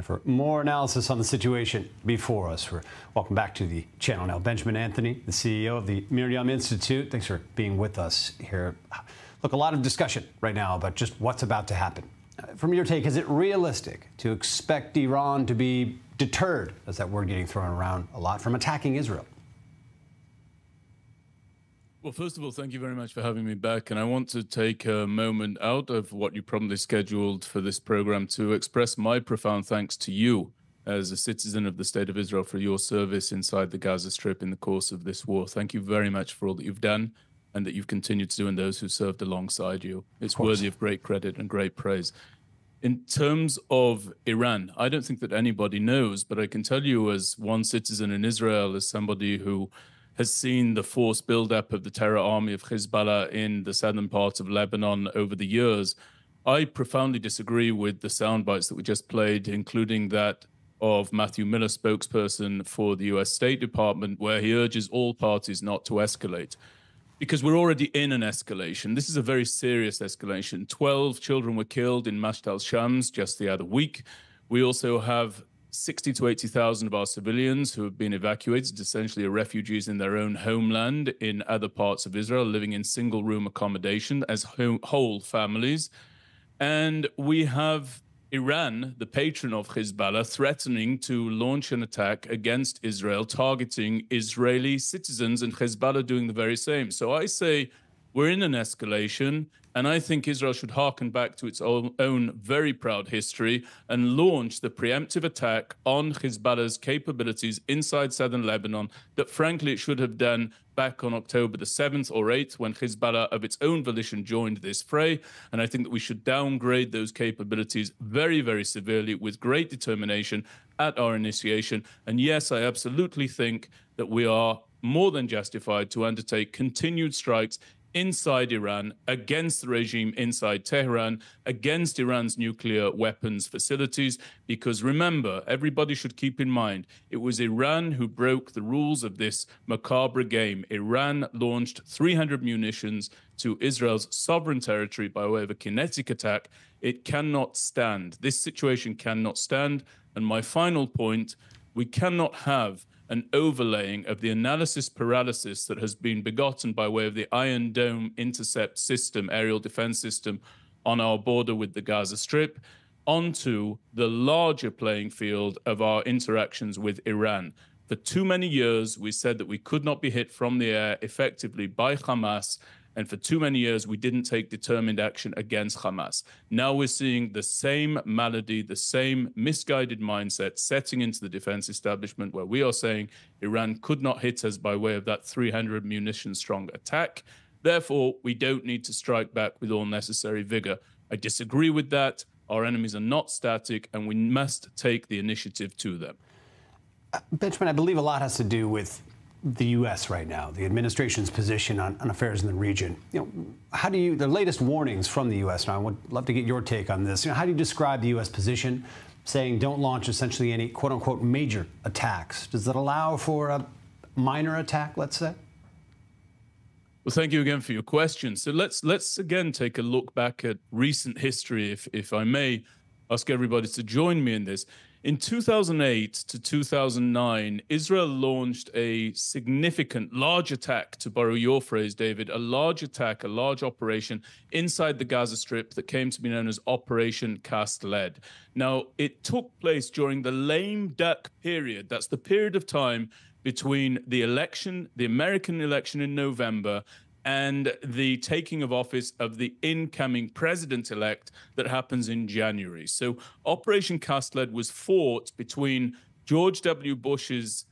For more analysis on the situation before us, welcome back to the channel now. Benjamin Anthony, the CEO of the Miryam Institute. Thanks for being with us here. Look, a lot of discussion right now about just what's about to happen. From your take, is it realistic to expect Iran to be deterred, as that word getting thrown around a lot, from attacking Israel? Well, first of all, thank you very much for having me back. And I want to take a moment out of what you probably scheduled for this program to express my profound thanks to you as a citizen of the State of Israel for your service inside the Gaza Strip in the course of this war. Thank you very much for all that you've done and that you've continued to do, and those who served alongside you. It's worthy of great credit and great praise. In terms of Iran, I don't think that anybody knows, but I can tell you as one citizen in Israel, as somebody who has seen the force buildup of the terror army of Hezbollah in the southern part of Lebanon over the years, I profoundly disagree with the sound bites that we just played, including that of Matthew Miller, spokesperson for the US State Department, where he urges all parties not to escalate. Because we're already in an escalation. This is a very serious escalation. 12 children were killed in Mashhad al-Shams just the other week. We also have 60 to 80,000 of our civilians who have been evacuated, essentially are refugees in their own homeland in other parts of Israel, living in single-room accommodation as whole families. And we have Iran, the patron of Hezbollah, threatening to launch an attack against Israel, targeting Israeli citizens, and Hezbollah doing the very same. So I say we're in an escalation, and I think Israel should hearken back to its own very proud history and launch the preemptive attack on Hezbollah's capabilities inside southern Lebanon that, frankly, it should have done back on October the 7th or 8th when Hezbollah, of its own volition, joined this fray. And I think that we should downgrade those capabilities very, very severely with great determination at our initiation. And yes, I absolutely think that we are more than justified to undertake continued strikes inside Iran, against the regime inside Tehran, against Iran's nuclear weapons facilities. Because remember, everybody should keep in mind, it was Iran who broke the rules of this macabre game. Iran launched 300 munitions to Israel's sovereign territory by way of a kinetic attack. It cannot stand. This situation cannot stand. And my final point, we cannot have an overlaying of the analysis paralysis that has been begotten by way of the Iron Dome intercept system, aerial defense system on our border with the Gaza Strip, onto the larger playing field of our interactions with Iran. For too many years, we said that we could not be hit from the air effectively by Hamas, and for too many years, we didn't take determined action against Hamas. Now we're seeing the same malady, the same misguided mindset setting into the defense establishment, where we are saying Iran could not hit us by way of that 300 munition-strong attack. Therefore, we don't need to strike back with all necessary vigor. I disagree with that. Our enemies are not static, and we must take the initiative to them. Benjamin, I believe a lot has to do with the U.S. right now, the administration's position on affairs in the region. How do you, the latest warnings from the U.S., and I would love to get your take on this. How do you describe the U.S. position, saying don't launch essentially any quote-unquote major attacks? Does that allow for a minor attack, let's say? Well, thank you again for your question. So let's again take a look back at recent history, if I may ask everybody to join me in this. In 2008 to 2009, Israel launched a significant, large attack, to borrow your phrase, David, a large attack, a large operation inside the Gaza Strip that came to be known as Operation Cast Lead. Now, it took place during the lame duck period. That's the period of time between the election, the American election in November, and the taking of office of the incoming president-elect that happens in January. So Operation Cast Lead was fought between George W. Bush's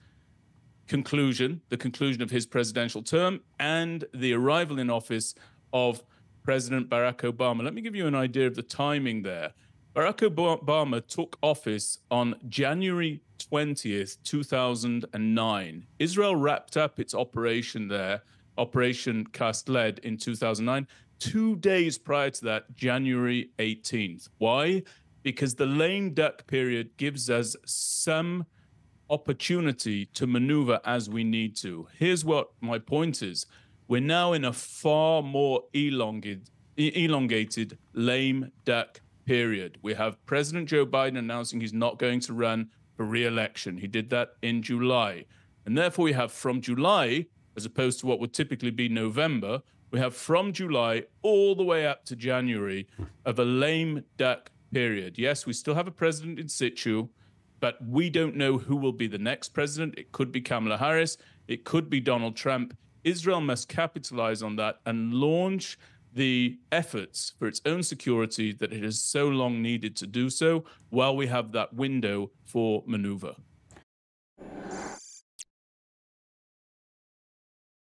conclusion, the conclusion of his presidential term, and the arrival in office of President Barack Obama. Let me give you an idea of the timing there. Barack Obama took office on January 20th, 2009. Israel wrapped up its operation there, Operation Cast Lead, in 2009, 2 days prior to that, January 18th. Why? Because the lame duck period gives us some opportunity to maneuver as we need to. Here's what my point is. We're now in a far more elongated lame duck period. We have President Joe Biden announcing he's not going to run for re-election. He did that in July. And therefore, we have from July, as opposed to what would typically be November, we have from July all the way up to January of a lame duck period. Yes, we still have a president in situ, but we don't know who will be the next president. It could be Kamala Harris. It could be Donald Trump. Israel must capitalize on that and launch the efforts for its own security that it has so long needed to do so while we have that window for maneuver.